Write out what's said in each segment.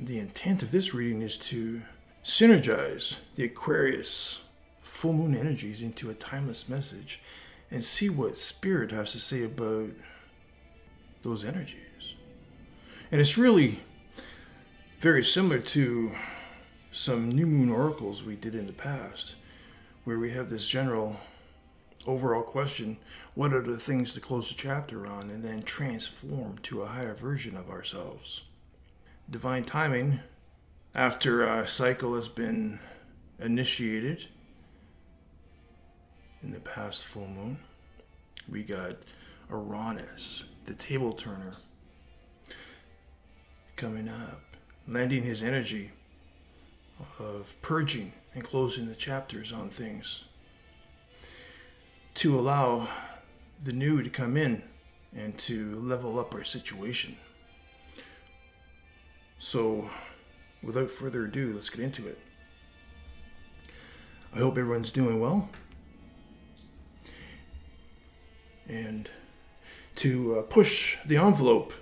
The intent of this reading is to synergize the Aquarius full moon energies into a timeless message and see what Spirit has to say about those energies. And it's really very similar to some new moon oracles we did in the past, where we have this general overall question: what are the things to close the chapter on and then transform to a higher version of ourselves? Divine timing, after a cycle has been initiated in the past full moon, we got Uranus, the table turner, coming up, lending his energy of purging and closing the chapters on things to allow the new to come in and to level up our situation. So, without further ado, let's get into it. I hope everyone's doing well. And to push the envelope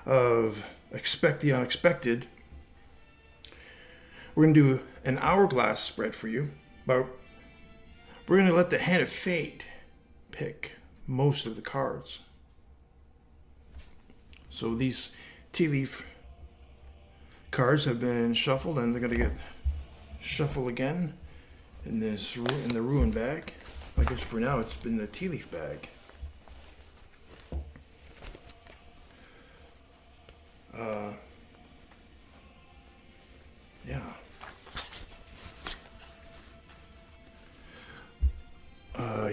of expect the unexpected, we're going to do an hourglass spread for you, but we're going to let the hand of fate pick most of the cards. So these tea leaf cards have been shuffled, and they're going to get shuffled again in the ruin bag. I guess for now it's been the tea leaf bag.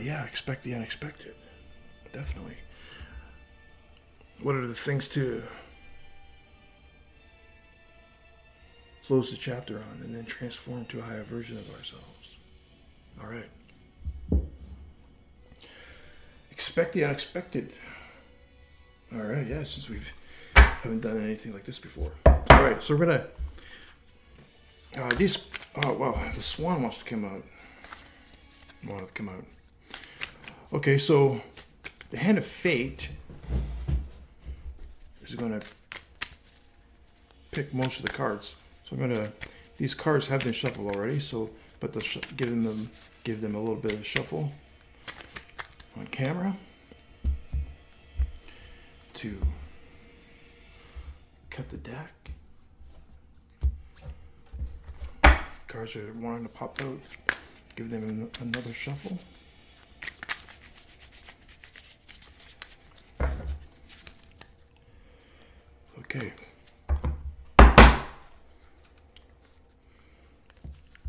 Yeah, expect the unexpected. Definitely. What are the things to close the chapter on and then transform to a higher version of ourselves? All right. Expect the unexpected. All right, yeah, since we haven't done anything like this before. All right, so we're gonna oh wow, the swan wants to come out. Okay, so the hand of fate is going to pick most of the cards. So these cards have been shuffled already, but give them a little bit of shuffle on camera to cut the deck. Cards are wanting to pop out. Give them another shuffle. Okay.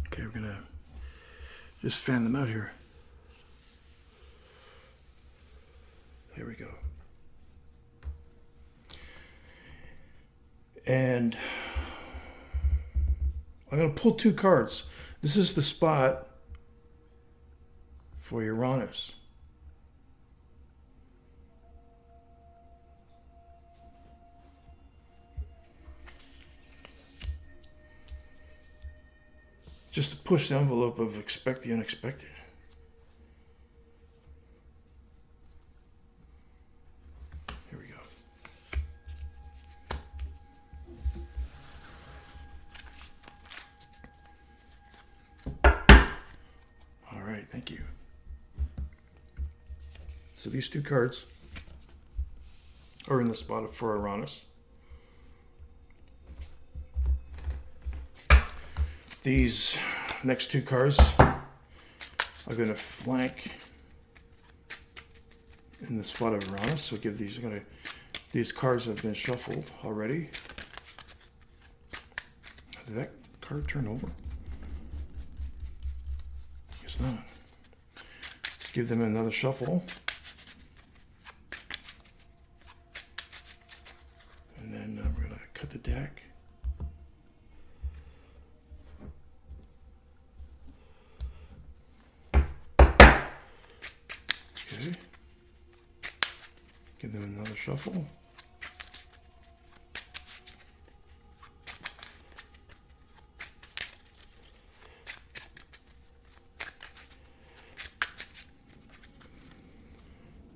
Okay, we're gonna just fan them out here. There we go. And I'm gonna pull two cards. This is the spot for Uranus. Just to push the envelope of expect the unexpected. Here we go. All right, thank you. So these two cards are in the spot for Uranus. These next two cards are going to flank in the spot of Uranus. So these cards have been shuffled already. Did that card turn over? Guess not. Give them another shuffle. And then we're going to cut the deck. Okay. Give them another shuffle.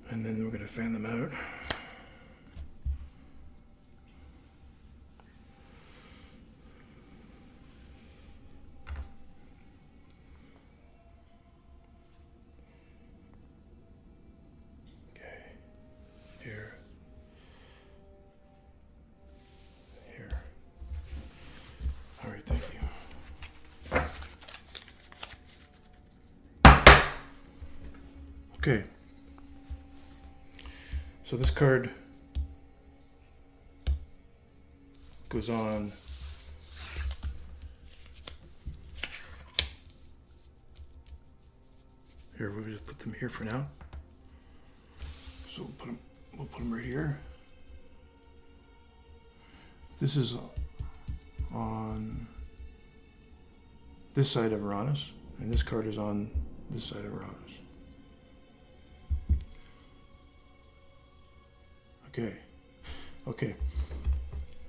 And then we're going to fan them out. Okay. So this card goes on here. We'll just put them here for now. So we'll put them right here. This is on this side of Uranus, and this card is on this side of Uranus. Okay.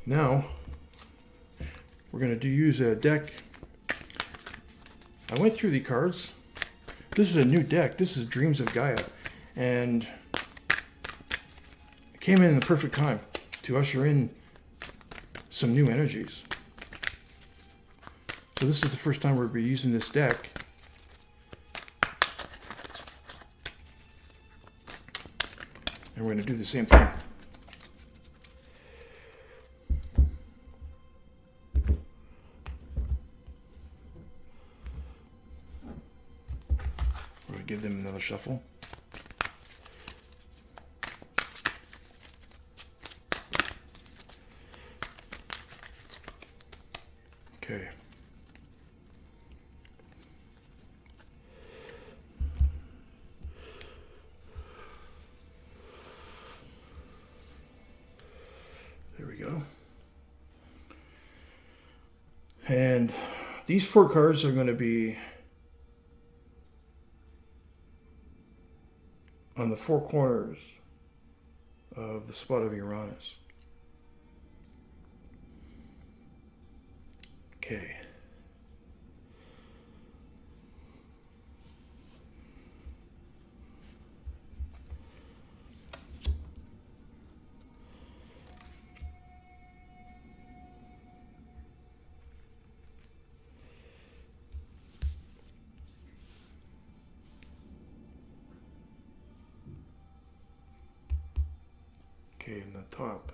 Now we're going to use a deck. I went through the cards. This is a new deck. This is Dreams of Gaia, and it came in the perfect time to usher in some new energies. So this is the first time we'll be using this deck. And we're going to do the same thing. We're going to give them another shuffle. Okay. There we go. And these 4 cards are going to be on the 4 corners of the spot of Uranus. Okay. Okay, in the top.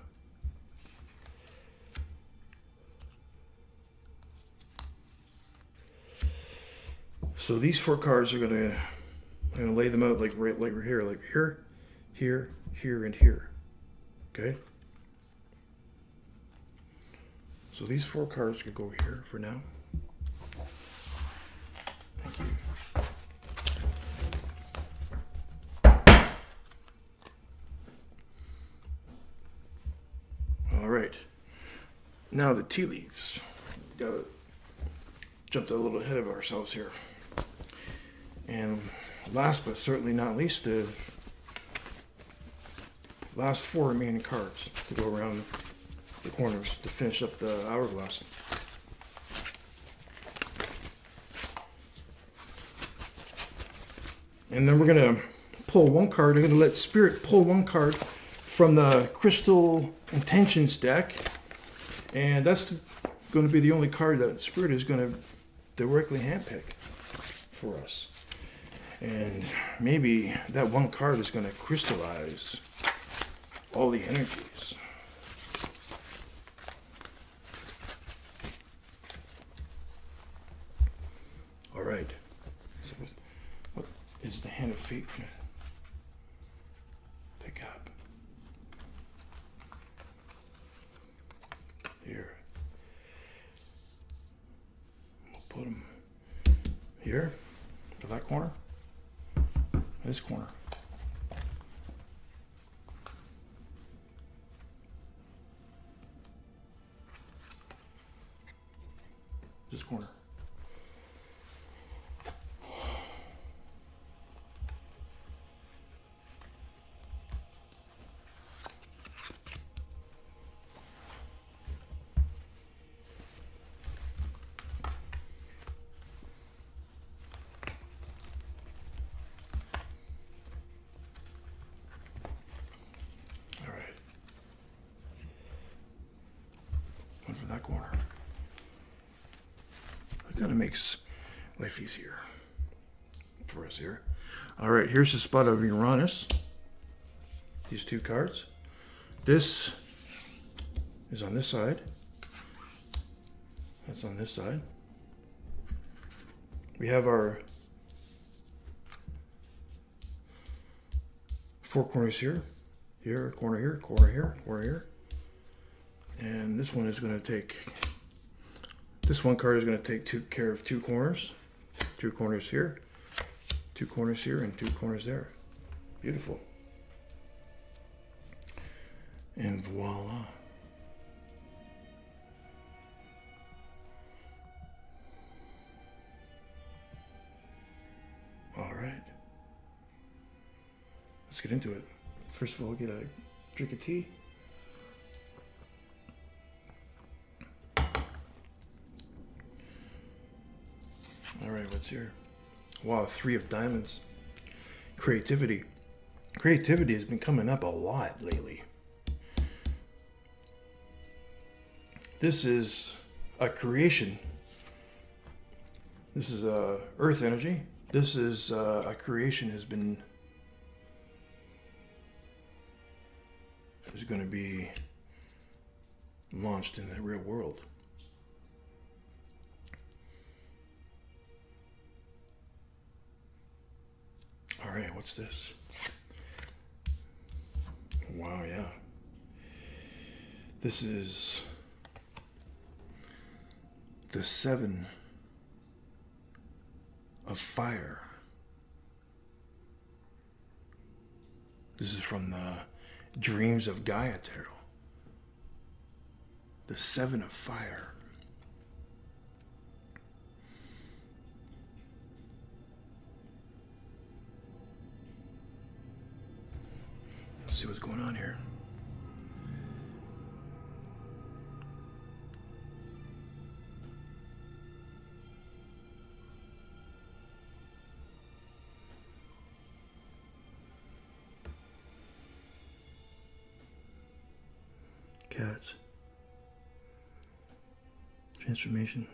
So these 4 cards are I'm gonna lay them out like right here, here, and here. Okay. So these 4 cards could go here for now. Thank you. All right. Now the tea leaves. Jumped a little ahead of ourselves here. And last but certainly not least, the last 4 remaining cards to go around the corners to finish up the hourglass. And then we're going to pull 1 card. I'm going to let Spirit pull 1 card from the Crystal Intentions deck. And that's going to be the only card that Spirit is going to directly handpick for us. And maybe that 1 card is going to crystallize all the energies. All right. So what is the hand of fate going to pick up? Here. We'll put them here for that corner. This corner. This corner. For that corner. It kind of makes life easier for us here. All right, here's the spot of Uranus. These 2 cards. This is on this side. That's on this side. We have our 4 corners here, here, a corner here, corner here, corner here. And this one is going to take, this one card is going to take care of 2 corners. 2 corners here, 2 corners here, and 2 corners there. Beautiful. And voila. All right. Let's get into it. First of all, get a drink of tea. All right, what's here? Wow, 3 of diamonds. Creativity. Creativity has been coming up a lot lately. This is a creation. This is earth energy. This is a creation is going to be launched in the real world. All right, what's this? Wow, yeah. This is the 7 of fire. This is from the Dreams of Gaia tarot. The 7 of fire. Let's see what's going on here. Cats. Transformation.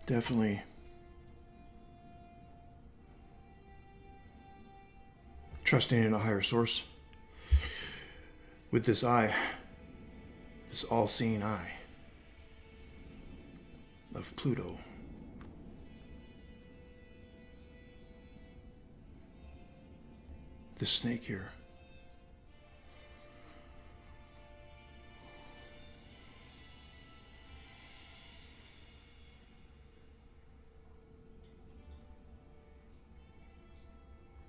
Definitely trusting in a higher source with this eye, this all-seeing eye of Pluto. The snake here.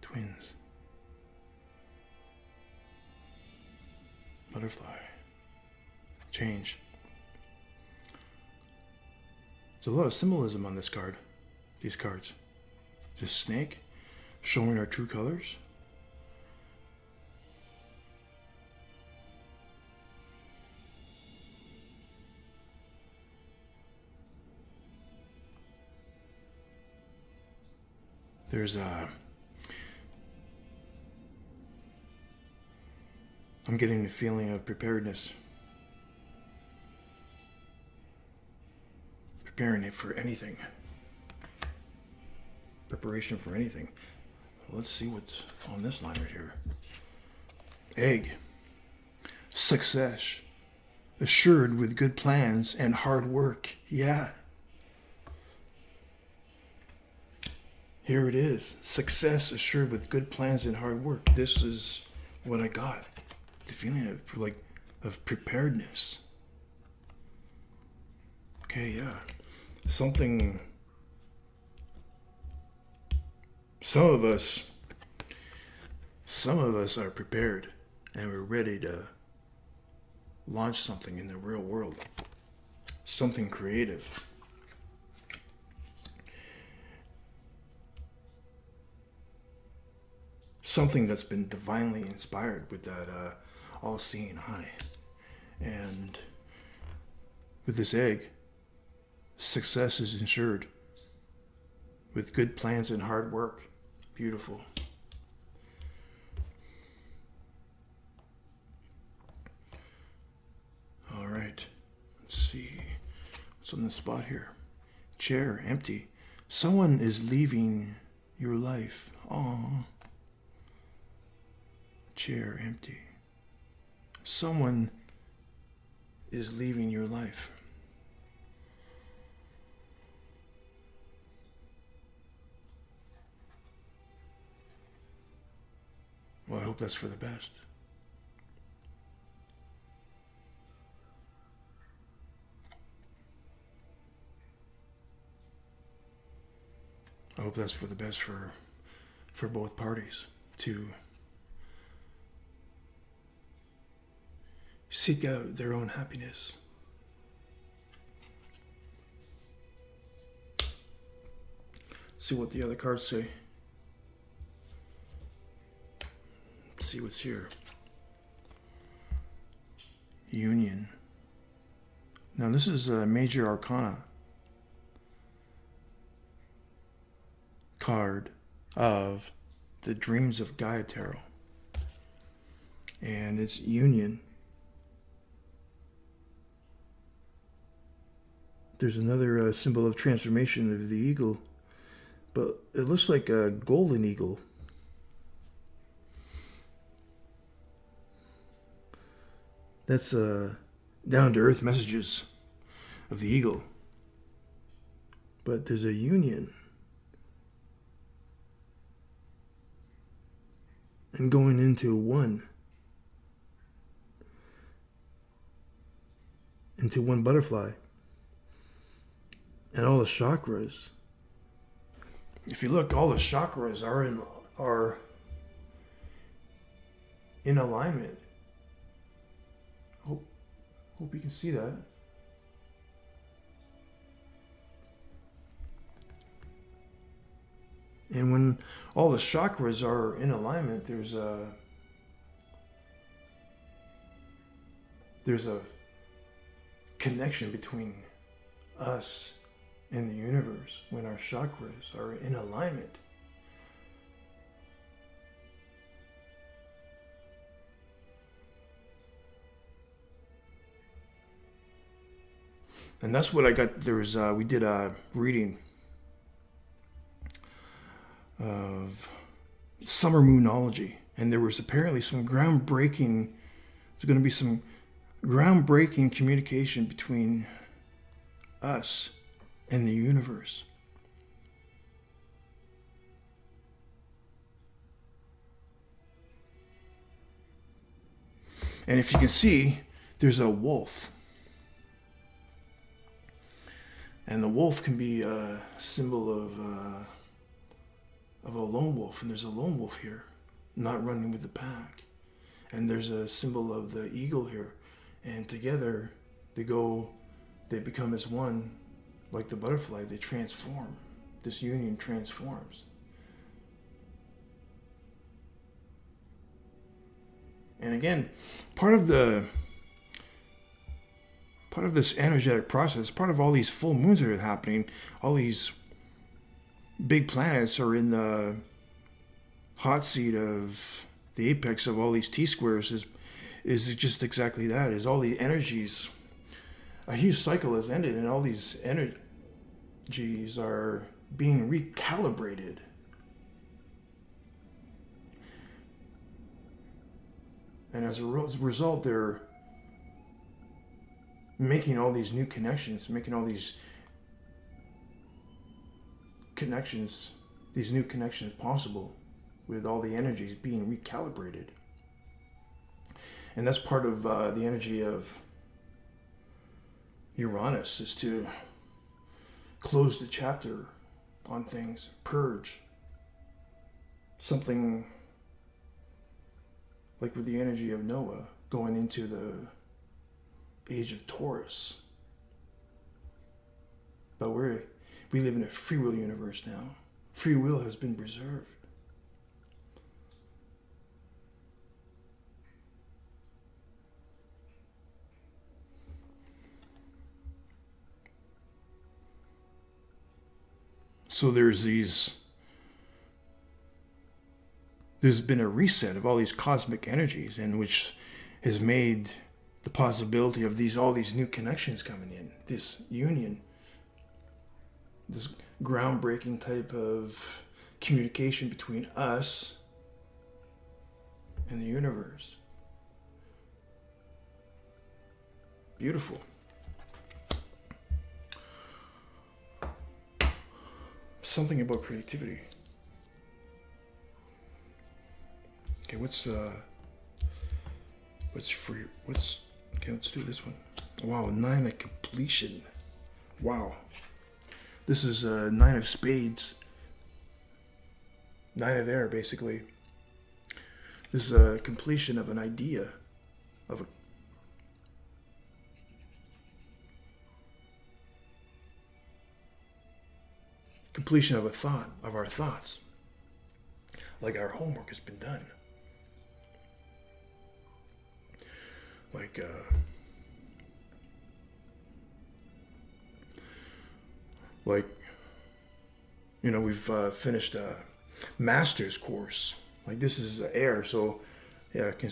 Twins. Butterfly. Change. There's a lot of symbolism on this card. These cards. This snake showing our true colors. There's I'm getting the feeling of preparedness. Preparing it for anything. Preparation for anything. Let's see what's on this line right here. Egg. Success. Assured with good plans and hard work. Yeah. Here it is. Success assured with good plans and hard work. This is what I got. The feeling of preparedness. Okay, yeah. Something. Some of us are prepared and we're ready to launch something in the real world. Something creative. Something that's been divinely inspired with that all-seeing eye. And with this egg, success is ensured with good plans and hard work. Beautiful. All right. Let's see. What's on the spot here? Chair, empty. Someone is leaving your life. Aww. Chair, empty. Someone is leaving your life. Well, I hope that's for the best. I hope that's for the best for both parties to seek out their own happiness. See what the other cards say. See what's here. Union. Now this is a major arcana card of the Dreams of Gaia Tarot. And it's union. There's another symbol of transformation of the eagle, but it looks like a golden eagle. That's down-to-earth messages of the eagle. But there's a union. And going into one. Into one butterfly. And all the chakras. If you look, all the chakras are in alignment. Hope you can see that. And when all the chakras are in alignment, there's a connection between us and the universe when our chakras are in alignment. And that's what I got. There was we did a reading of summer moonology, and there was apparently some groundbreaking. There's going to be some groundbreaking communication between us and the universe. And if you can see, there's a wolf. And the wolf can be a symbol of a lone wolf. And there's a lone wolf here, not running with the pack. And there's a symbol of the eagle here. And together, they become as one, like the butterfly. They transform. This union transforms. And again, part of this energetic process, part of all these full moons that are happening, all these big planets are in the hot seat of the apex of all these T-squares is just exactly that, is all the energies. A huge cycle has ended and all these energies are being recalibrated. And as a result, they're making all these new connections, making all these new connections possible with all the energies being recalibrated. And that's part of the energy of Uranus, is to close the chapter on things, purge. Something like with the energy of Noah going into the age of Taurus. But we live in a free will universe now. Free will has been preserved. So there's been a reset of all these cosmic energies, and which has made the possibility of all these new connections coming in, this union, this groundbreaking type of communication between us and the universe. Beautiful. Something about creativity. Okay, free? Okay, let's do this one. Wow, 9 of completion. Wow. This is 9 of spades. 9 of air, basically. This is a completion of an idea, of a completion of a thought, of our thoughts. Like our homework has been done. Like, we've finished a master's course. Like, this is air, so yeah, I can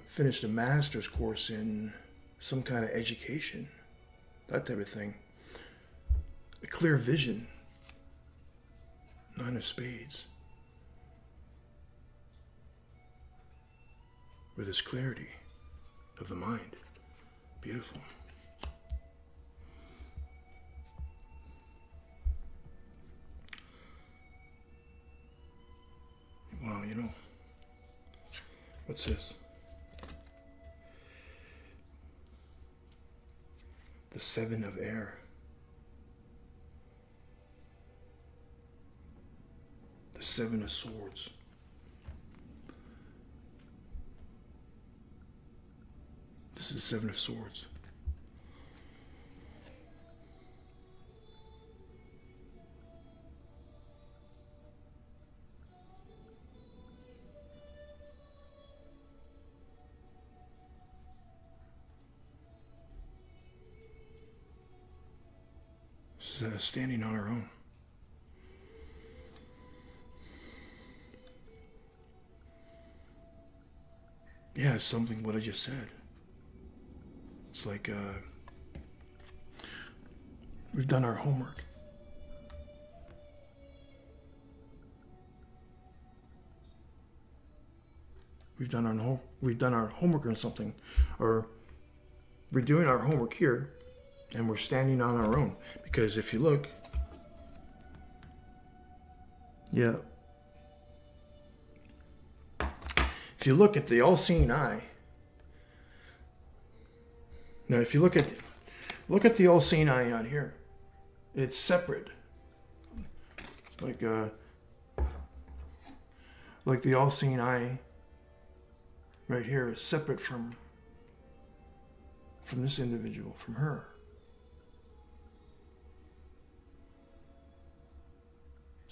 finish a master's course in some kind of education, that type of thing. A clear vision. 9 of spades. With this clarity of the mind. Beautiful. Wow, what's this? The 7 of air. The 7 of swords. This is the 7 of swords. Standing on our own. Yeah, it's something what I just said. It's like we've done our homework. We've done our homework on something, or we're doing our homework here. And we're standing on our own. Because if you look, yeah. If you look at the all-seeing eye, now if you look at the all-seeing eye on here, it's separate. Like the all-seeing eye right here is separate from this individual, from her.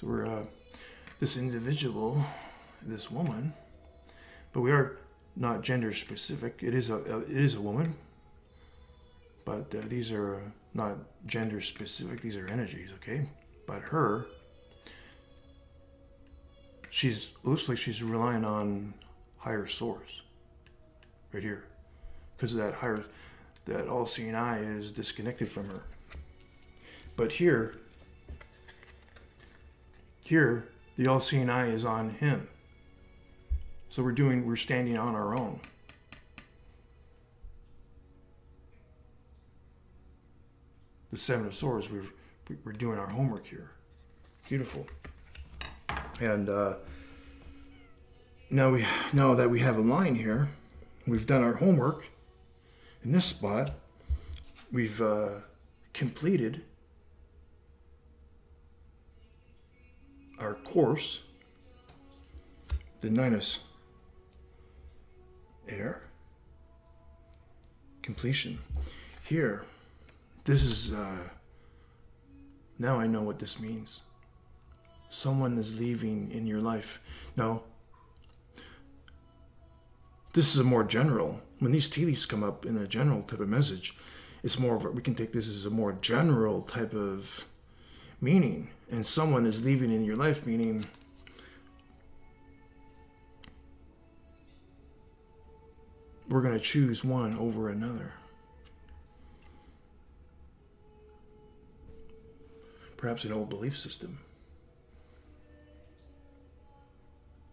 So we're this individual, this woman, but we are not gender specific. It is a woman, but these are not gender specific. These are energies, okay? But her, looks like she's relying on higher source, right here, because of that all-seeing eye is disconnected from her. But here, the all-seeing eye is on him. So we're standing on our own. The 7 of Swords, we're doing our homework here. Beautiful. And now that we have a line here, we've done our homework. In this spot, we've completed our course, the 9 of air, completion. Here, this is, now I know what this means. Someone is leaving in your life. Now, this is a more general, when these tea leaves come up in a general type of message, it's more of we can take this as a more general type of meaning. And someone is leaving in your life, meaning we're going to choose one over another. Perhaps an old belief system.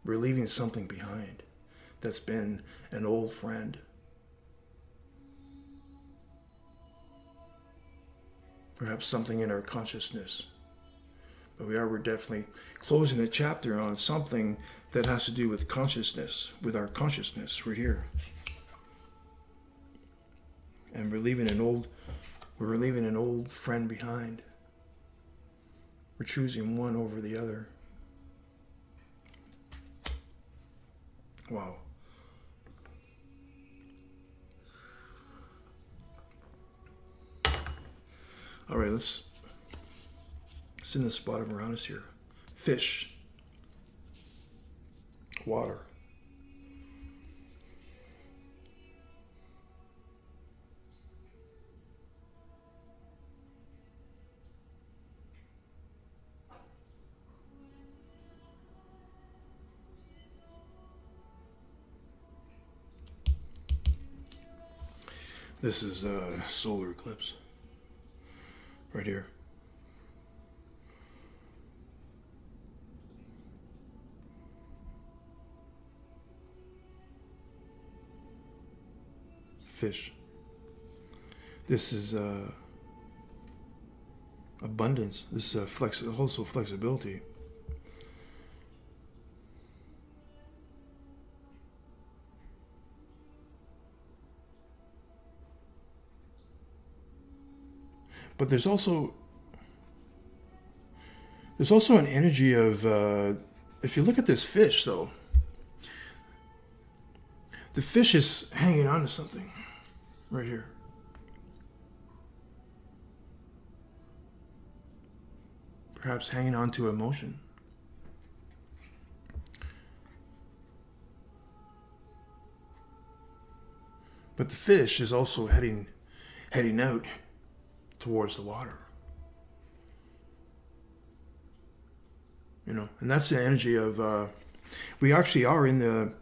We're leaving something behind that's been an old friend. Perhaps something in our consciousness. But we're definitely closing the chapter on something that has to do with consciousness, with our consciousness right here. And we're leaving an old friend behind. We're choosing one over the other. Wow. All right, let's in the spot around us here. Fish. Water. This is a solar eclipse right here. Fish. This is abundance. This is also flexibility. But there's also an energy of, if you look at this fish, though, the fish is hanging on to something right here. Perhaps hanging on to emotion. But the fish is also heading out towards the water. You know, and that's the energy of, we actually are in the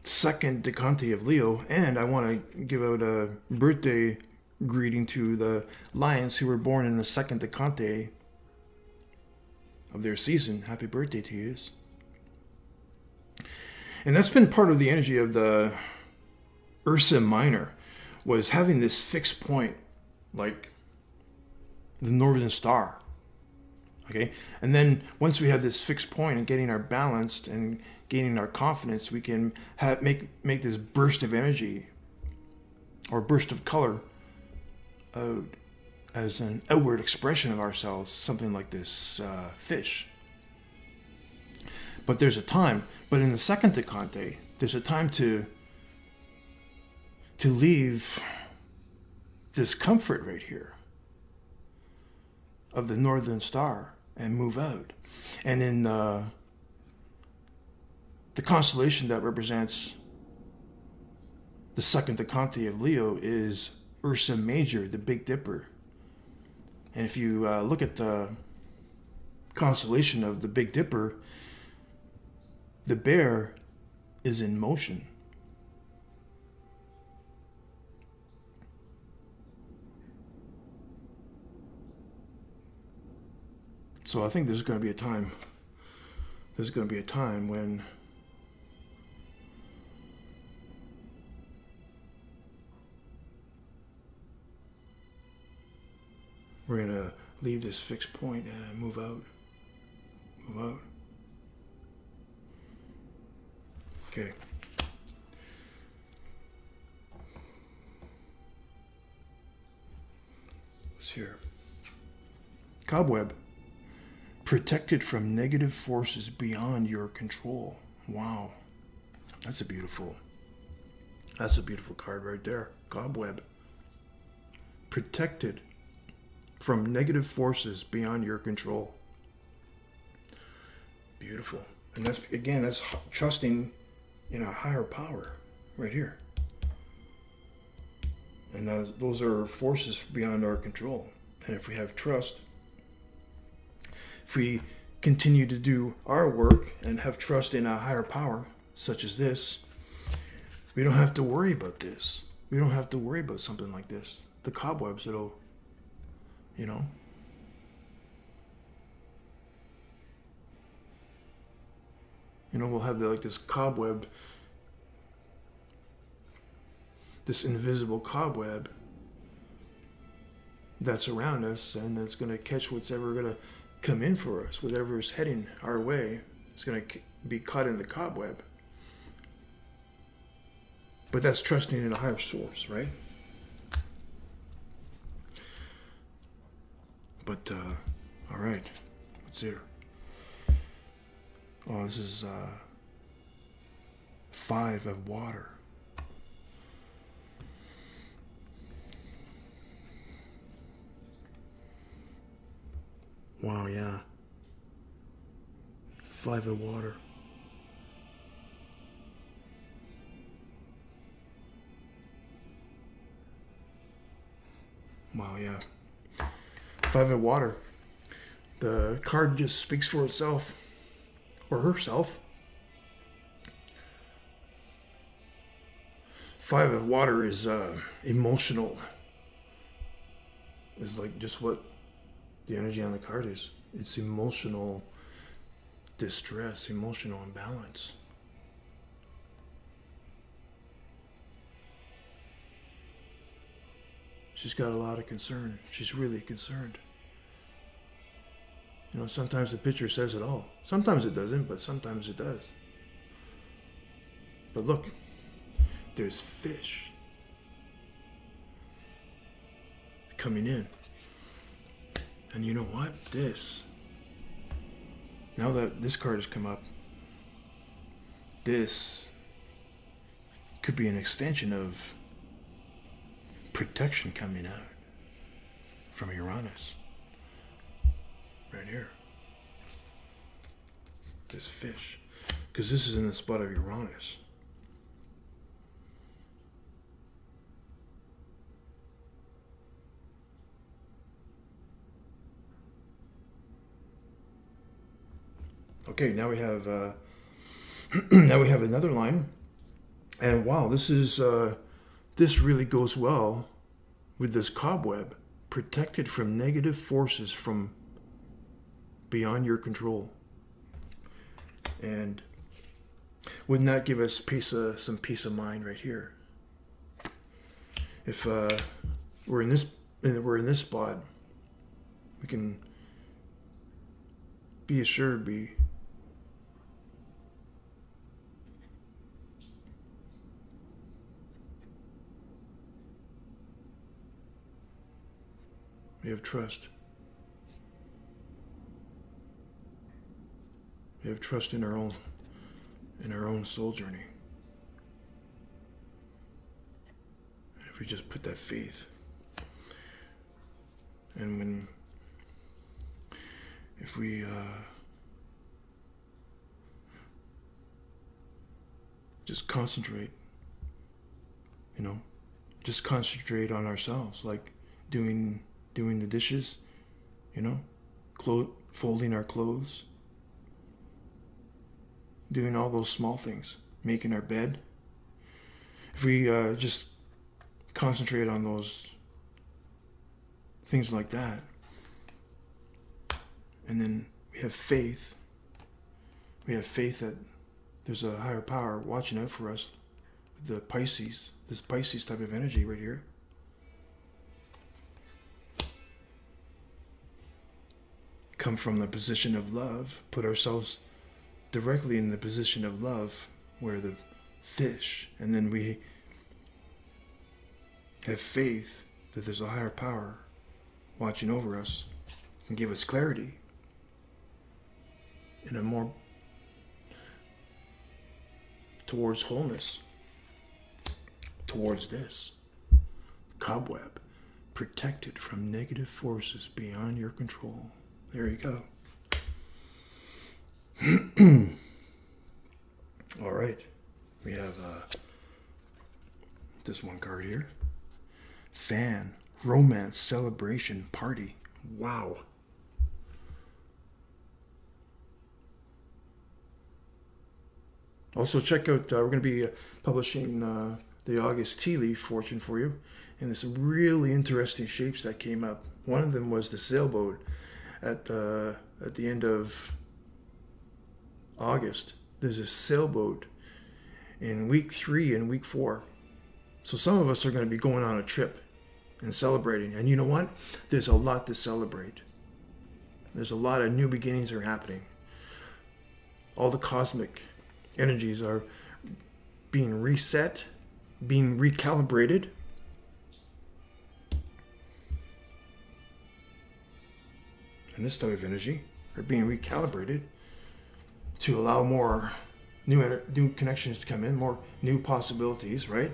second decante of Leo, and I want to give out a birthday greeting to the lions who were born in the second decante of their season. Happy birthday to you. And that's been part of the energy of the Ursa Minor, was having this fixed point, like the Northern Star. Okay, and then once we have this fixed point and getting our balanced and gaining our confidence, we can make this burst of energy or burst of color as an outward expression of ourselves, something like this fish. But there's a time, but in the second decante, there's a time to leave this comfort right here of the Northern Star and move out. And in the constellation that represents the second decante of Leo is Ursa Major, the Big Dipper. And if you look at the constellation of the Big Dipper, the bear is in motion. So I think there's going to be a time. There's going to be a time when we're going to leave this fixed point and move out. Move out. Okay. What's here? Cobweb. Protected from negative forces beyond your control. Wow. That's a beautiful card right there. Cobweb. Protected from negative forces beyond your control. Beautiful. And that's, again, that's trusting in a higher power right here. And those are forces beyond our control. And if we have trust, if we continue to do our work and have trust in a higher power, such as this, we don't have to worry about this. We don't have to worry about something like this. The cobwebs, it'll, you know. You know, we'll have like this cobweb, this invisible cobweb that's around us, and it's going to catch what's ever going to come in for us, whatever is heading our way, It's going to be caught in the cobweb. But that's trusting in a higher source, right? But, all right. What's here? Oh, this is 5 of water. Wow, yeah. 5 of water. Wow, yeah. 5 of water. The card just speaks for itself. Or herself. 5 of water is emotional. It's like just what the energy on the card is. It's emotional distress, emotional imbalance. She's got a lot of concern. She's really concerned. You know, sometimes the picture says it all. Sometimes it doesn't, but sometimes it does. But look, there's fish coming in. And you know what? Now that this card has come up, this could be an extension of protection coming out from Uranus. Right here. This fish. Because this is in the spot of Uranus. Okay, now we have now we have another line, and wow, this is this really goes well with this cobweb, protected from negative forces from beyond your control. And wouldn't that give us some peace of mind right here? If we're in this spot, we can be assured, we have trust. We have trust in our own soul journey. And if we just put that faith, and if we just concentrate, you know, just concentrate on ourselves, like doing the dishes, you know, folding our clothes, doing all those small things, making our bed. If we just concentrate on those things like that, and then we have faith that there's a higher power watching out for us, the Pisces, this Pisces type of energy right here. Come from the position of love, put ourselves directly in the position of love, where the fish, and then we have faith that there's a higher power watching over us and give us clarity in a more towards wholeness, towards this cobweb, protected from negative forces beyond your control. There you go. All right, we have this one card here. Fan, romance, celebration, party. Wow. Also check out, we're going to be publishing the August tea leaf fortune for you. And there's some really interesting shapes that came up. One of them was the sailboat at the end of August. There's a sailboat in week 3 and week 4. So some of us are going to be going on a trip and celebrating. And you know what? There's a lot to celebrate. There's a lot of new beginnings are happening. all the cosmic energies are being reset, being recalibrated. And this type of energy are being recalibrated to allow more new connections to come in, more new possibilities, right?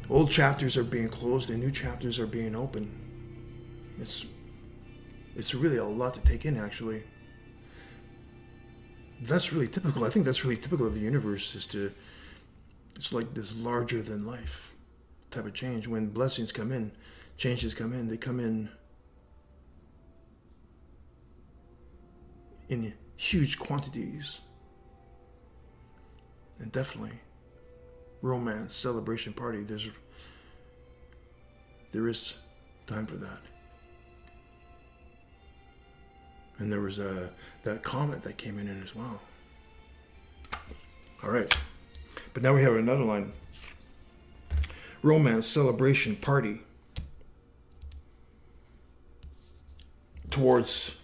Old chapters are being closed and new chapters are being opened. It's really a lot to take in, actually. That's really typical. I think that's really typical of the universe, it's like this larger than life type of change. When blessings come in, changes come in, they come in huge quantities. And definitely, romance, celebration, party, there is time for that. And there was that comment that came in as well. All right. But now we have another line. Romance, celebration, party. Towards,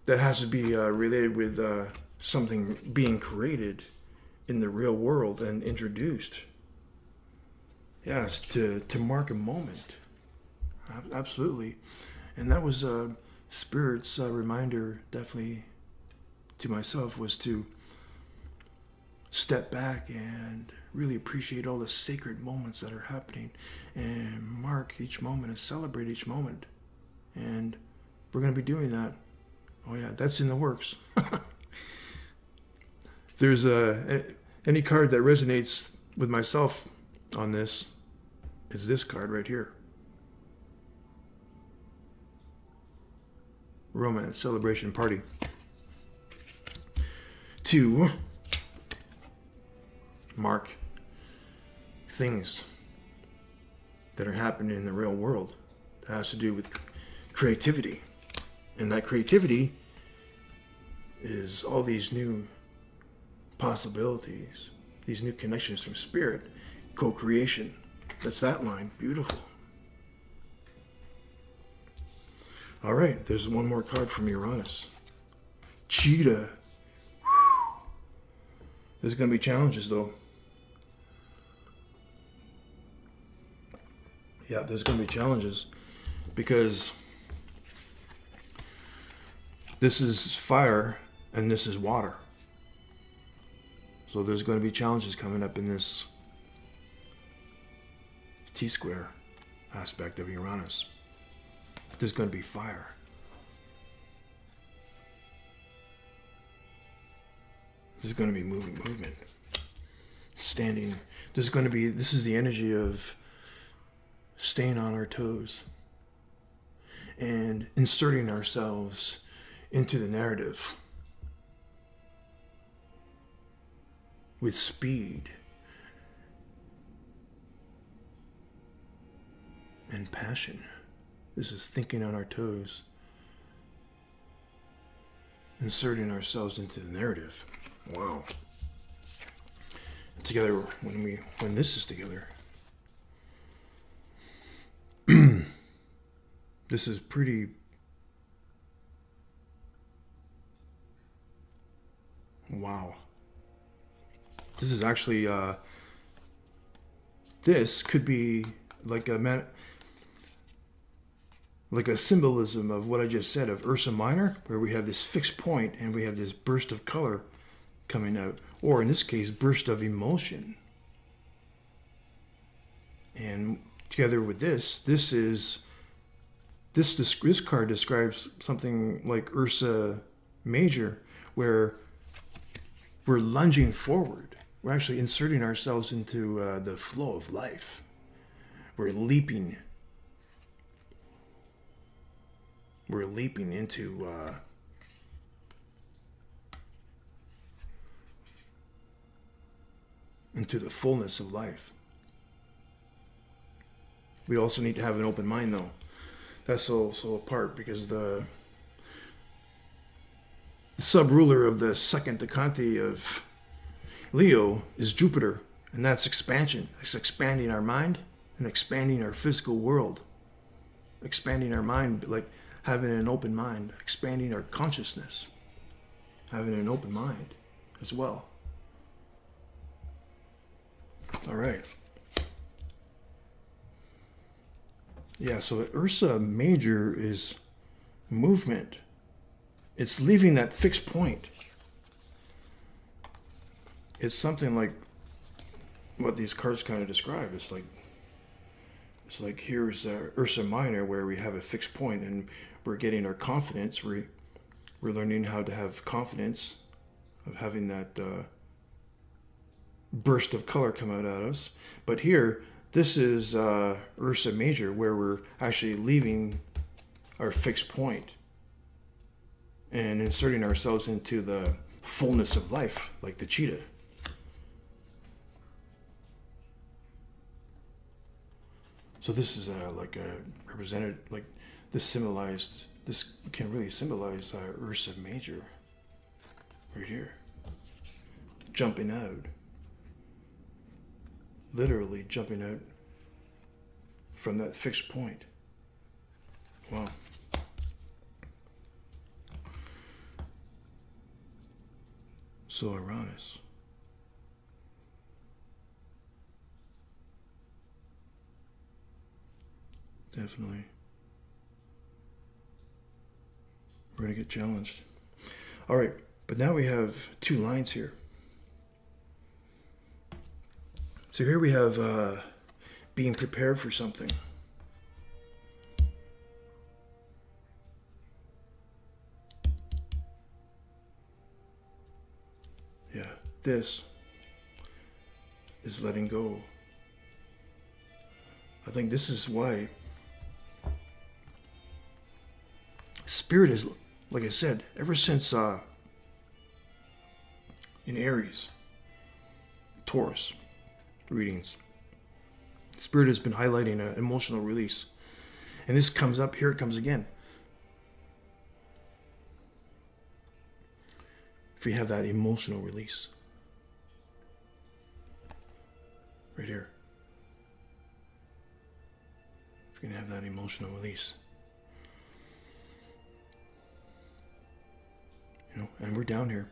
that has to be related with something being created in the real world and introduced. Yeah, it's to mark a moment. Absolutely. And that was Spirit's reminder, definitely, to myself, was to step back and really appreciate all the sacred moments that are happening and mark each moment and celebrate each moment. And we're going to be doing that. Oh yeah, that's in the works. There's any card that resonates with myself on this is this card right here. Romance, celebration, party. To mark things that are happening in the real world that has to do with creativity. And that creativity is all these new possibilities, these new connections from spirit, co-creation. That's that line. Beautiful. All right, there's one more card from Uranus. Cheetah. There's going to be challenges, though. Yeah, there's going to be challenges because this is fire and this is water. So there's going to be challenges coming up in this T-square aspect of Uranus. There's going to be fire. There's going to be movement. Standing. There's going to be, this is the energy of staying on our toes and inserting ourselves into the narrative with speed and passion. This is thinking on our toes, inserting ourselves into the narrative. Wow. Together, when this is together, this is pretty. Wow. This is actually, this could be like a symbolism of what I just said of Ursa Minor, where we have this fixed point and we have this burst of color coming out, or in this case, burst of emotion. And together with this card describes something like Ursa Major, where we're lunging forward. We're actually inserting ourselves into the flow of life. We're leaping. We're leaping into the fullness of life. We also need to have an open mind, though. That's also a part, because the sub-ruler of the second decante of Leo is Jupiter, and that's expansion. It's expanding our mind and expanding our physical world. Expanding our mind, like having an open mind, expanding our consciousness. having an open mind as well. All right. Yeah, so Ursa Major is movement. It's leaving that fixed point. It's something like what these cards kind of describe. It's like here's Ursa Minor, where we have a fixed point and we're getting our confidence. We're learning how to have confidence of having that burst of color come out at us. But here, this is Ursa Major, where we're actually leaving our fixed point and inserting ourselves into the fullness of life, like the cheetah. So this is like a represented, like this can really symbolize Ursa Major right here. Jumping out. Literally jumping out from that fixed point. Wow. So Uranus. Definitely. We're going to get challenged. All right, but now we have two lines here. So here we have being prepared for something. Yeah, this is letting go. I think this is why Spirit is, like I said, ever since in Aries, Taurus readings, Spirit has been highlighting an emotional release. And this comes up, here it comes again. If we have that emotional release. Right here. If we can have that emotional release. You know, and we're down here.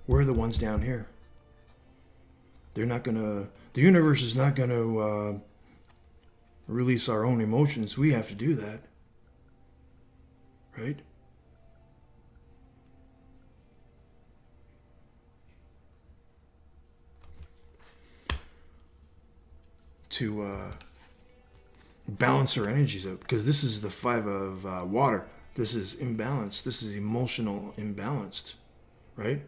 We're the ones down here. They're not gonna, the universe is not gonna release our own emotions. We have to do that. Right? To balance our energies out, because this is the 5 of water. This is imbalanced. This is emotional imbalanced, right?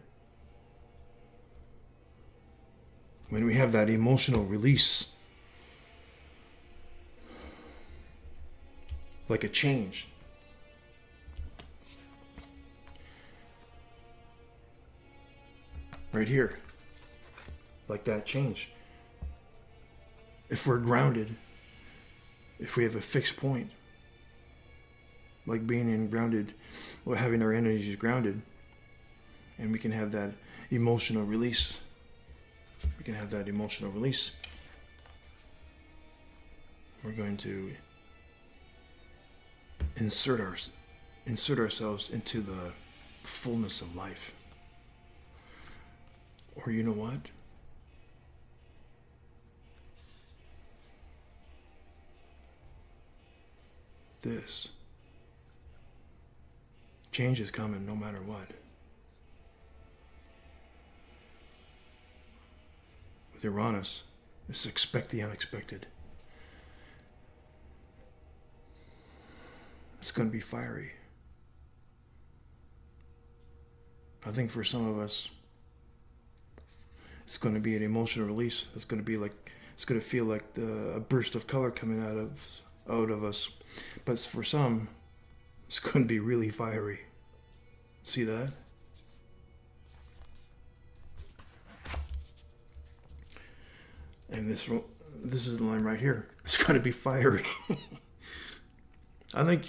When we have that emotional release, like a change. Right here, like that change. If we're grounded, if we have a fixed point, like being in grounded, or having our energies grounded, and we can have that emotional release. We can have that emotional release. We're going to insert ourselves into the fullness of life. Or you know what? This change is coming no matter what. With Uranus, just expect the unexpected. It's going to be fiery. I think for some of us, it's going to be an emotional release. It's going to be like, it's going to feel like a burst of color coming out of us. But for some, it's going to be really fiery. See that? And this is the line right here. It's going to be fiery. I think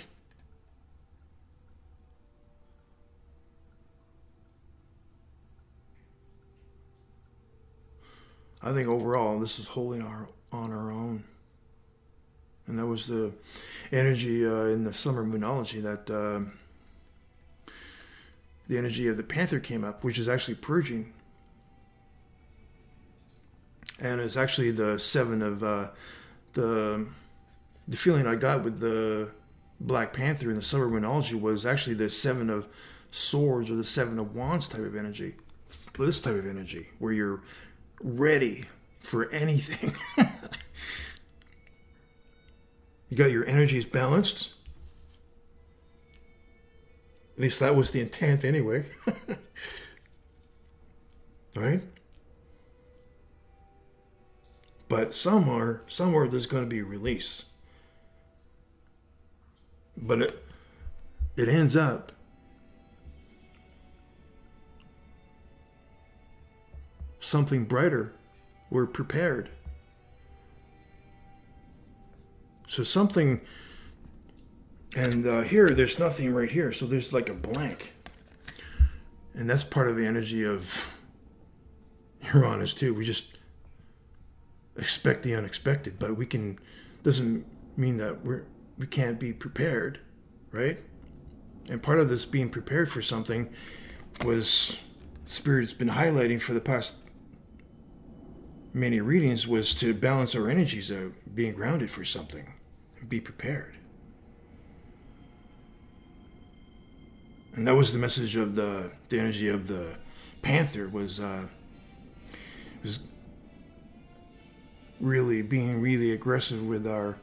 overall this is holding on our own. And that was the energy in the summer moonology that the energy of the panther came up, which is actually purging. And it's actually the seven of the feeling I got with the Black Panther in the summer Winology was actually the seven of swords or the seven of wands type of energy. This type of energy where you're ready for anything. You got your energies balanced. At least that was the intent anyway. Right? But somewhere there's going to be a release. But it ends up something brighter. We're prepared. So something, and here there's nothing right here. So there's like a blank. And that's part of the energy of Uranus too. We just expect the unexpected, but doesn't mean that we can't be prepared, right? And part of this being prepared for something was Spirit's been highlighting for the past many readings was to balance our energies out, being grounded for something, and be prepared. And that was the message of the energy of the panther was really being really aggressive with our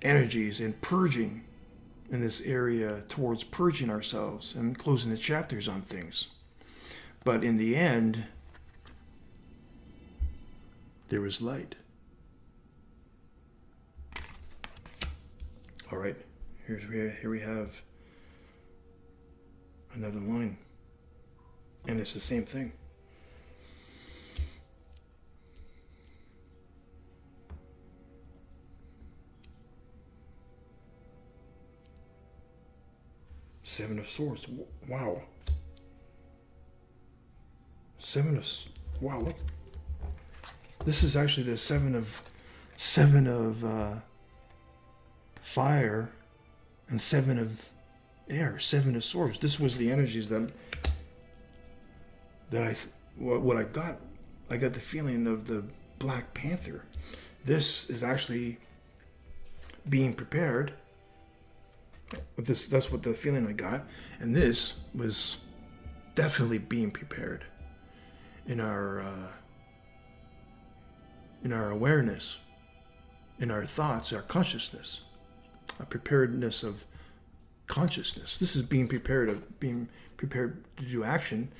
energies and purging in this area towards purging ourselves and closing the chapters on things. But in the end, there was light. All right, here we have another line, and it's the same thing. Seven of Swords. Wow. Wow. Look. This is actually the seven of fire and seven of air. Seven of Swords. This was the energies that what I got. I got the feeling of the Black Panther. This is actually being prepared. That's what the feeling I got, and this was definitely being prepared in our awareness, in our thoughts, our consciousness, a preparedness of consciousness. This is being prepared to do action.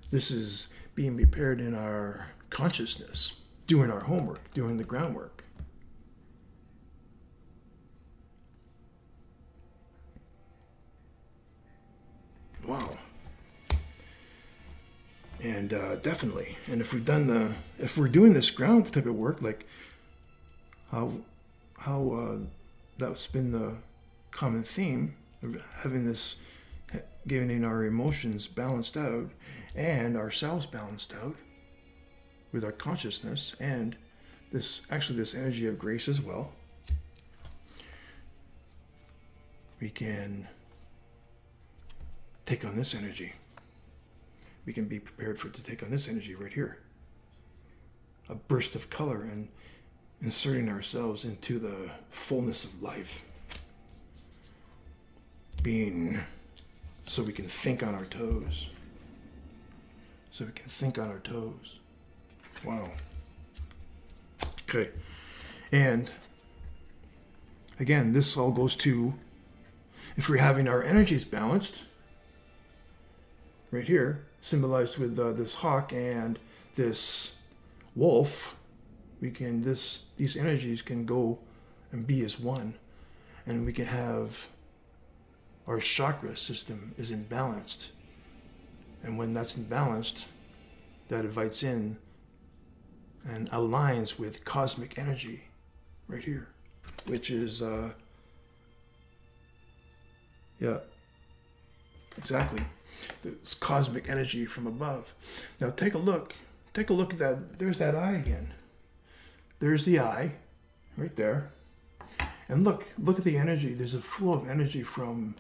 This is being prepared in our consciousness, doing our homework, doing the groundwork. Wow. And definitely, and if we're doing this ground type of work, like how that's been the common theme of having this, getting our emotions balanced out and ourselves balanced out with our consciousness and this energy of grace as well. We can take on this energy. We can be prepared to take on this energy right here. A burst of color and inserting ourselves into the fullness of life. So we can think on our toes. Wow. Okay. And again, this all goes to, if we're having our energies balanced, right here, symbolized with this hawk and this wolf, these energies can go and be as one, and we can have our chakra system is imbalanced, and when that's imbalanced, that invites in and aligns with cosmic energy right here, which is exactly. This cosmic energy from above. Now take a look at that. There's that eye again. There's the eye right there. And look at the energy. There's a flow of energy from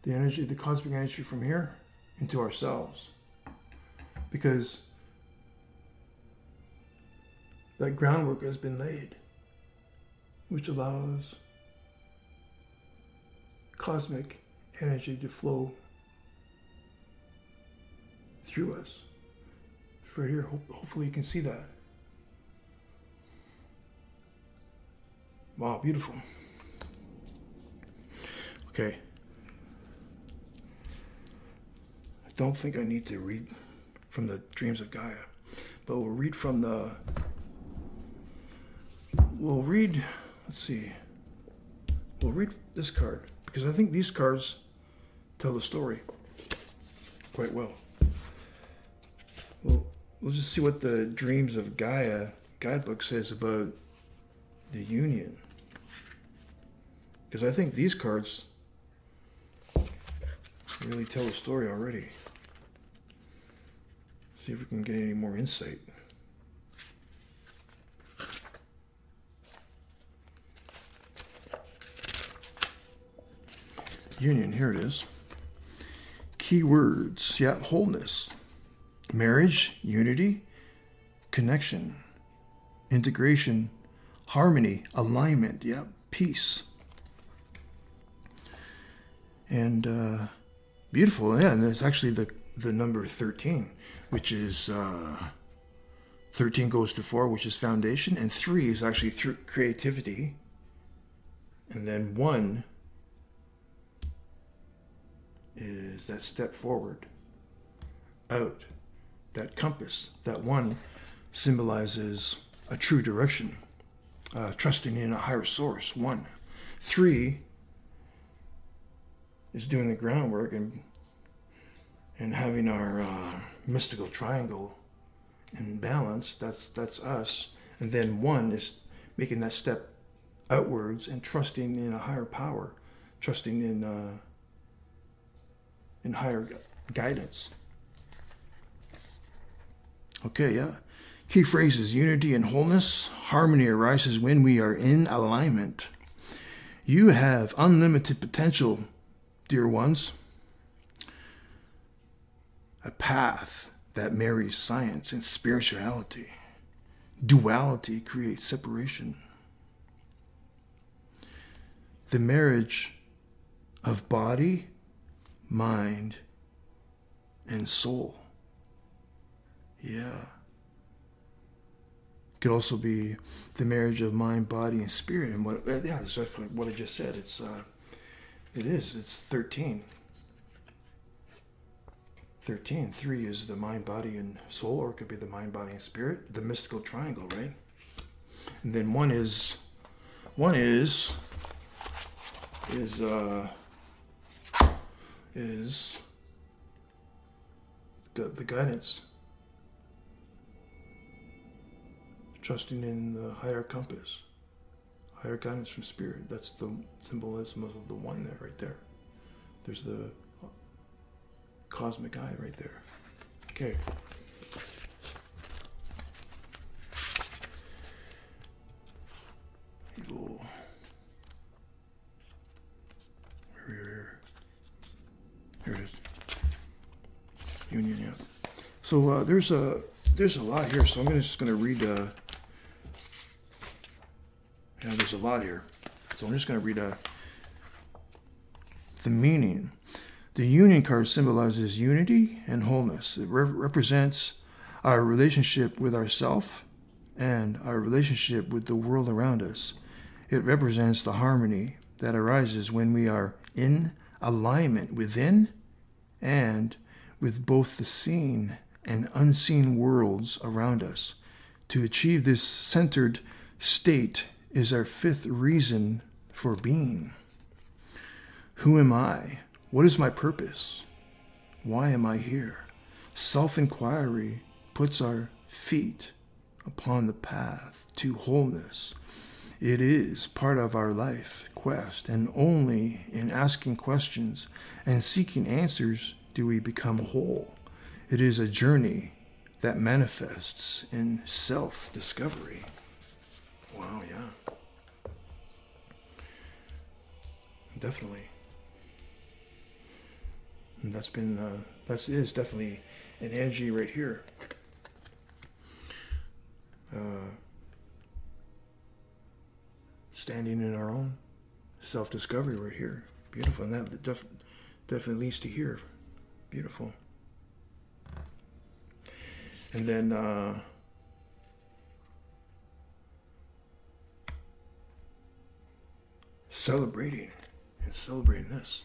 the energy, the cosmic energy from here into ourselves. Because that groundwork has been laid, which allows cosmic energy to flow through us. It's right here. Hopefully you can see that. Wow, beautiful. Okay. I don't think I need to read from the Dreams of Gaia, but we'll read from the... We'll read this card, because I think these cards tell the story quite well. We'll just see what the Dreams of Gaia guidebook says about the union. Because I think these cards really tell the story already. See if we can get any more insight. Union, here it is. Key words, yeah, wholeness. Marriage, unity, connection, integration, harmony, alignment, yeah, peace. And beautiful, yeah, and it's actually the number 13, which is 13 goes to 4, which is foundation, and 3 is actually through creativity, and then 1 is that step forward, out, that compass. That 1 symbolizes a true direction, trusting in a higher source. 1. 3 is doing the groundwork and having our mystical triangle in balance. That's us. And then 1 is making that step outwards and trusting in a higher power, trusting in higher guidance. Okay, yeah. Key phrases: unity and wholeness. Harmony arises when we are in alignment. You have unlimited potential, dear ones. A path that marries science and spirituality. Duality creates separation. The marriage of body, mind, and soul. Yeah. Could also be the marriage of mind, body, and spirit. And what? Yeah, that's exactly what I just said. It's 13. 13. 3 is the mind, body, and soul, or it could be the mind, body, and spirit. The mystical triangle, right? And then 1 is the guidance. Trusting in the higher compass, higher guidance from spirit. That's the symbolism of the 1 there, right there. There's the cosmic eye right there. Okay. Here it is. Union, yeah. So there's a lot here. So I'm just gonna read. There's a lot here. So I'm just gonna read the meaning. The union card symbolizes unity and wholeness. It represents our relationship with ourself and our relationship with the world around us. It represents the harmony that arises when we are in alignment within and with both the seen and unseen worlds around us. To achieve this centered state is our 5th reason for being. Who am I? What is my purpose? Why am I here? Self-inquiry puts our feet upon the path to wholeness. It is part of our life quest, and only in asking questions and seeking answers do we become whole. It is a journey that manifests in self-discovery. Wow, yeah. Definitely. And that's been, that is definitely an energy right here. Standing in our own self-discovery right here. Beautiful. And that definitely leads to here. Beautiful. And then celebrating this.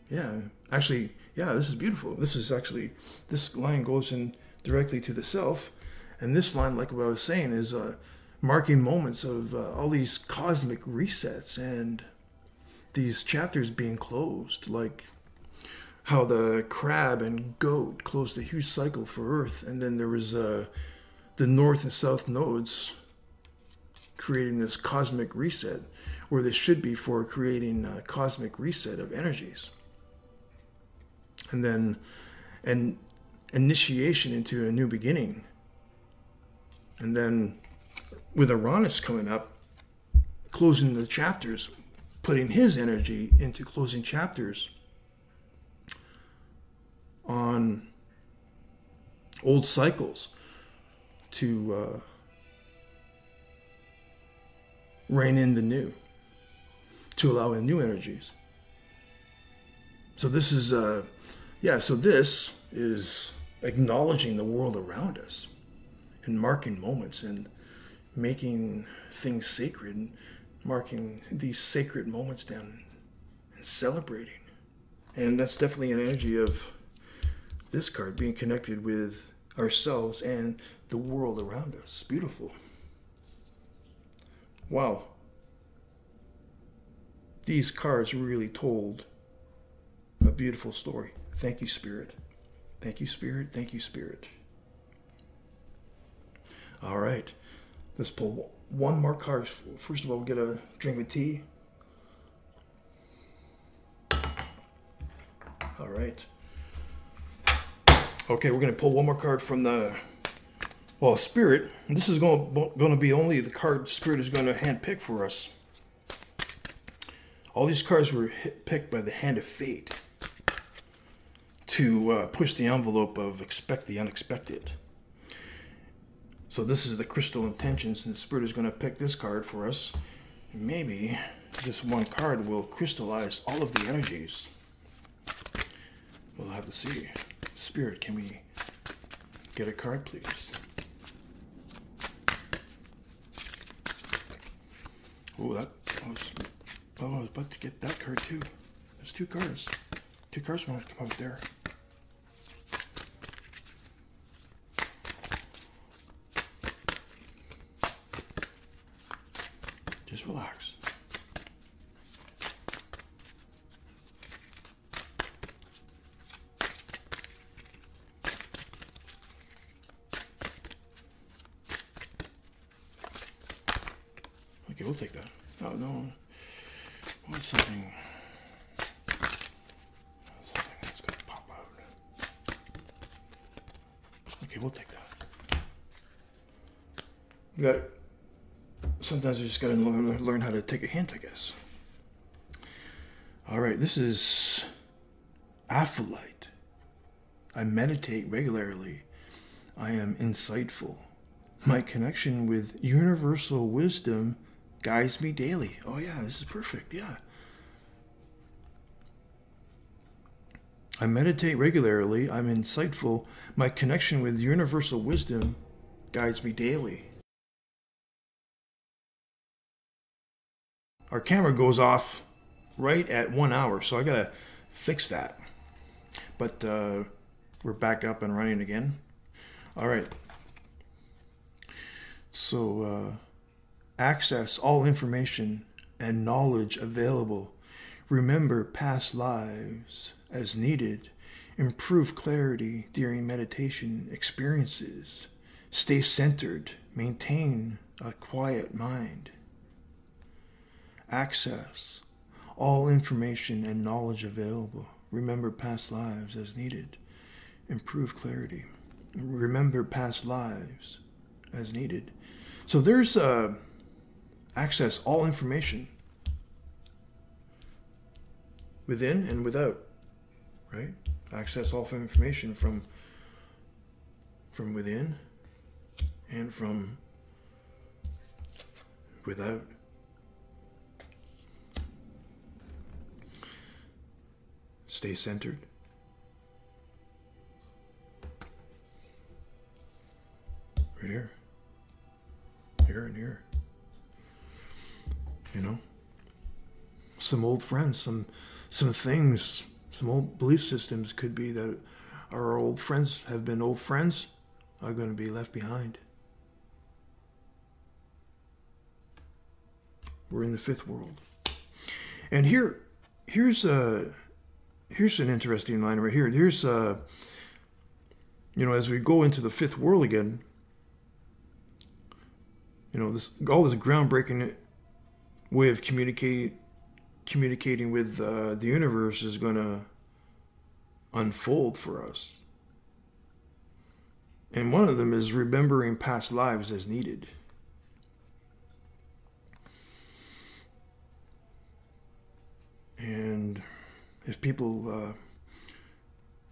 Yeah, actually, yeah, this is beautiful. This is actually, this line goes in directly to the self. And this line, like what I was saying, is marking moments of all these cosmic resets and these chapters being closed, like how the crab and goat closed a huge cycle for Earth, and then there was the north and south nodes creating this cosmic reset, where this should be for creating a cosmic reset of energies. And then an initiation into a new beginning. And then with Uranus coming up, closing the chapters, putting his energy into closing chapters on old cycles to rein in the new, to allow in new energies. So this is, so this is acknowledging the world around us and marking moments and making things sacred, and marking these sacred moments down and celebrating. And that's definitely an energy of this card, being connected with ourselves and the world around us. Beautiful. Wow. These cards really told a beautiful story. Thank you, Spirit. Thank you, Spirit. Thank you, Spirit. All right. Let's pull one more card. First of all, we'll get a drink of tea. All right. Okay, we're going to pull one more card from the, well, Spirit. This is going to be only the card Spirit is going to handpick for us. All these cards were picked by the hand of fate to push the envelope of expect the unexpected. So this is the crystal intentions, and the Spirit is going to pick this card for us. Maybe this one card will crystallize all of the energies. We'll have to see. Spirit, can we get a card, please? Oh, I was about to get that card too. There's two cards. Two cards want to come out there. Just relax. Okay, we'll take that. Oh, no. What's something that's going to pop out? Okay, we'll take that. Sometimes you just got to learn how to take a hint, I guess. All right, this is Apholite. I meditate regularly. I am insightful. My connection with universal wisdom guides me daily. Oh yeah, this is perfect, yeah. I meditate regularly. I'm insightful. My connection with universal wisdom guides me daily. Our camera goes off right at 1 hour, so I gotta fix that. But we're back up and running again. All right. So, access all information and knowledge available. Remember past lives as needed. Improve clarity during meditation experiences. Stay centered. Maintain a quiet mind. Access all information and knowledge available. Remember past lives as needed. Improve clarity. Remember past lives as needed. So there's access all information within and without, right? Access all information from within and from without. Stay centered. Right here. Here and here. You know? Some old friends, some things, some old belief systems could be that our old friends have been old friends are going to be left behind. We're in the fifth world. And here's an interesting line right here. Here's you know, as we go into the fifth world again, you know, all this groundbreaking way of communicating with the universe is going to unfold for us. And one of them is remembering past lives as needed. And if people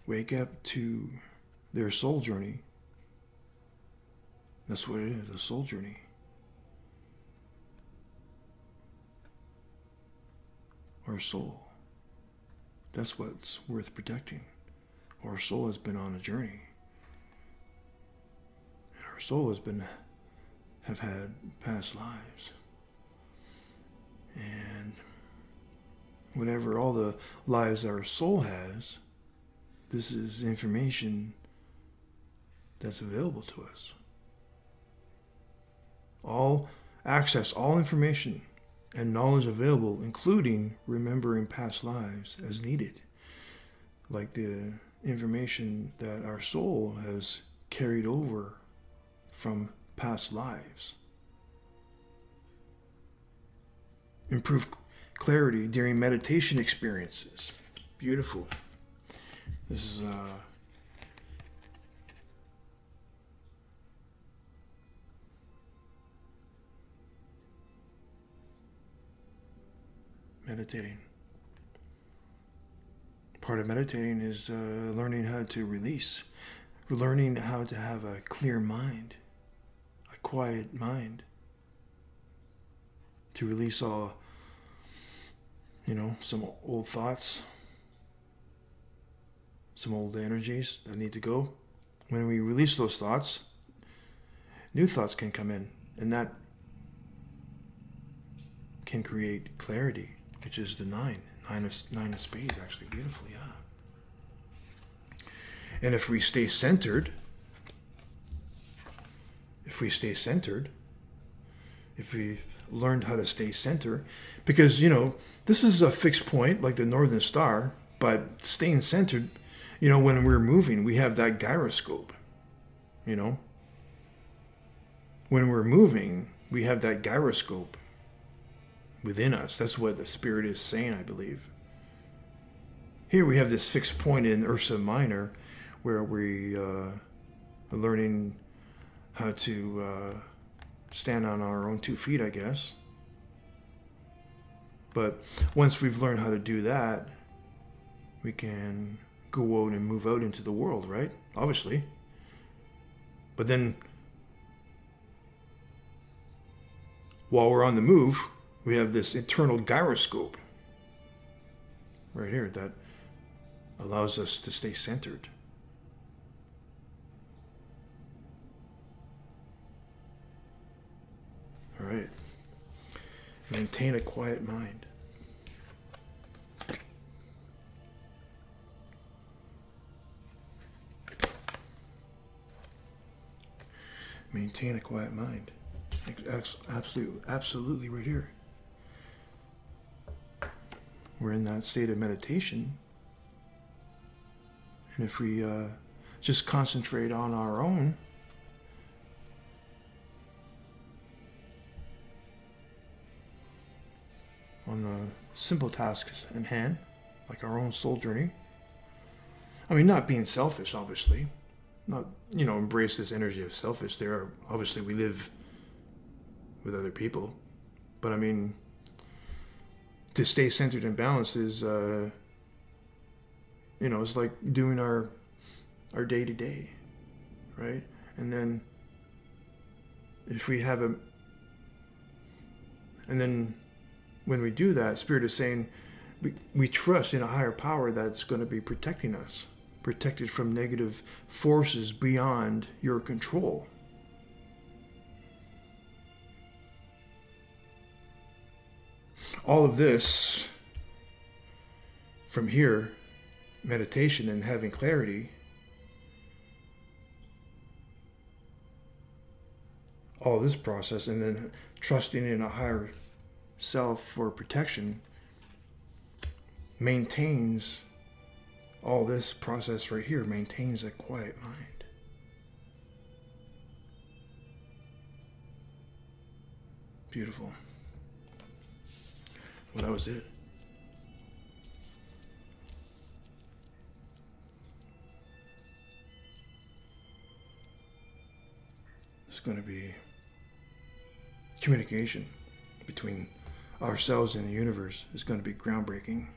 wake up to their soul journey, that's what it is, a soul journey. Our soul. That's what's worth protecting. Our soul has been on a journey. And our soul have had past lives. And whatever all the lives our soul has, this is information that's available to us. All access, all information and knowledge available, including remembering past lives as needed, like the information that our soul has carried over from past lives. Improve clarity during meditation experiences. Beautiful. This is meditating. Part of meditating is learning how to release, learning how to have a clear mind, a quiet mind, to release all, you know, some old thoughts, some old energies that need to go. When we release those thoughts, new thoughts can come in, and that can create clarity, which is the nine of spades. Actually beautiful, yeah. And if we stay centered, if we learned how to stay centered, because, you know, this is a fixed point like the Northern Star, but staying centered, you know, when we're moving, we have that gyroscope, you know. When we're moving, we have that gyroscope within us. That's what the Spirit is saying, I believe. Here we have this fixed point in Ursa Minor where we are learning how to stand on our own 2 feet, I guess. But once we've learned how to do that, we can go out and move out into the world, right? Obviously. But then, while we're on the move, we have this internal gyroscope right here that allows us to stay centered. All right. Maintain a quiet mind. Maintain a quiet mind. Absolutely right here. We're in that state of meditation. And if we just concentrate on our own, on the simple tasks in hand, like our own soul journey. I mean, not being selfish, obviously. Not, you know, embrace this energy of selfish. There are, obviously, we live with other people. But I mean, to stay centered and balanced is it's like doing our day-to-day, right? And then if we have and then when we do that, Spirit is saying we trust in a higher power that's going to be protecting us, protected from negative forces beyond your control. All of this from here, meditation and having clarity, all this process, and then trusting in a higher self for protection, maintains all this process right here, maintains a quiet mind. Beautiful. Well, that was it. It's going to be communication between ourselves and the universe is going to be groundbreaking.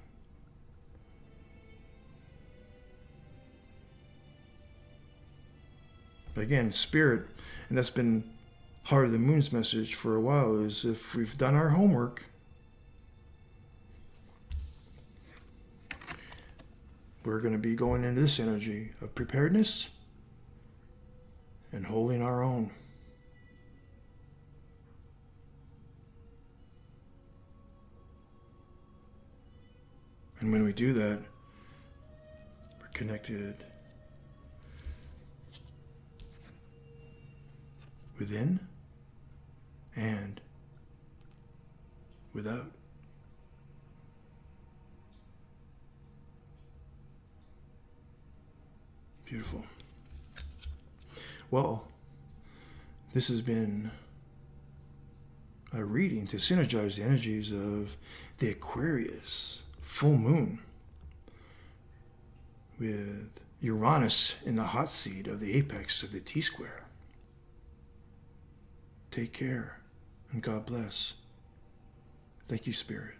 But again, Spirit, and that's been Heart of the Moon's message for a while, is if we've done our homework, we're going to be going into this energy of preparedness and holding our own. And when we do that, we're connected within and without. Beautiful. Well, this has been a reading to synergize the energies of the Aquarius Full Moon with Uranus in the hot seat of the apex of the T-square. Take care and God bless. Thank you, Spirit.